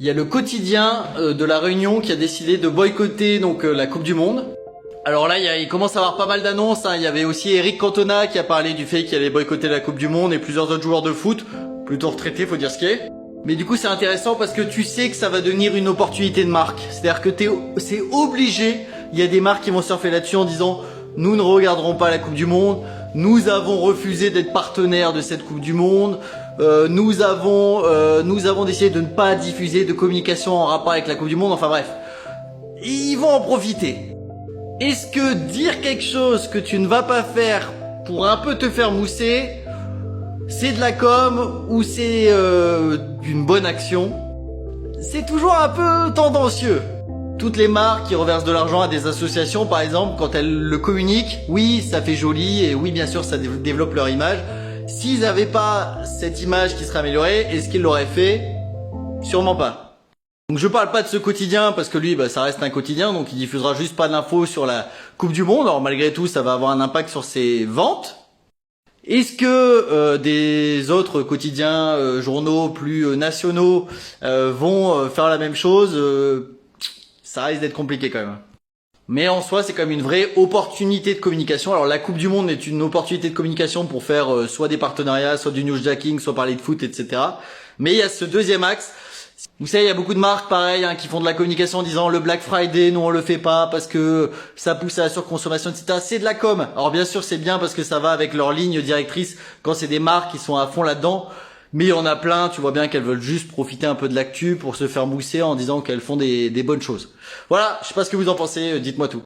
Il y a le quotidien de La Réunion qui a décidé de boycotter la Coupe du Monde. Alors là, il commence à avoir pas mal d'annonces. Il y avait aussi Eric Cantona qui a parlé du fait qu'il allait boycotter la Coupe du Monde et plusieurs autres joueurs de foot, plutôt retraités, faut dire ce qui est. Mais du coup, c'est intéressant parce que tu sais que ça va devenir une opportunité de marque. C'est-à-dire que c'est obligé. Il y a des marques qui vont surfer là-dessus en disant « Nous ne regarderons pas la Coupe du Monde. Nous avons refusé d'être partenaires de cette Coupe du Monde. Nous avons décidé de ne pas diffuser de communication en rapport avec la Coupe du Monde. » Enfin bref, ils vont en profiter. Est-ce que dire quelque chose que tu ne vas pas faire pour un peu te faire mousser, c'est de la com ou c'est d'une bonne action? C'est toujours un peu tendancieux. Toutes les marques qui reversent de l'argent à des associations, par exemple, quand elles le communiquent, oui, ça fait joli et oui, bien sûr, ça développe leur image. S'ils n'avaient pas cette image qui serait améliorée, est-ce qu'ils l'auraient fait? Sûrement pas. Donc je parle pas de ce quotidien parce que lui, ça reste un quotidien, donc il diffusera juste pas d'infos sur la Coupe du Monde. Alors malgré tout, ça va avoir un impact sur ses ventes. Est-ce que des autres quotidiens, journaux plus nationaux vont faire la même chose? Ça risque d'être compliqué quand même. Mais en soi, c'est quand même une vraie opportunité de communication. Alors la Coupe du Monde est une opportunité de communication pour faire soit des partenariats, soit du newsjacking, soit parler de foot, etc. Mais il y a ce deuxième axe. Vous savez, il y a beaucoup de marques pareil qui font de la communication en disant le Black Friday, nous on le fait pas parce que ça pousse à la surconsommation, etc. C'est de la com. Alors bien sûr, c'est bien parce que ça va avec leur ligne directrice quand c'est des marques qui sont à fond là-dedans. Mais il y en a plein, tu vois bien qu'elles veulent juste profiter un peu de l'actu pour se faire mousser en disant qu'elles font des bonnes choses. Voilà, je sais pas ce que vous en pensez, dites-moi tout.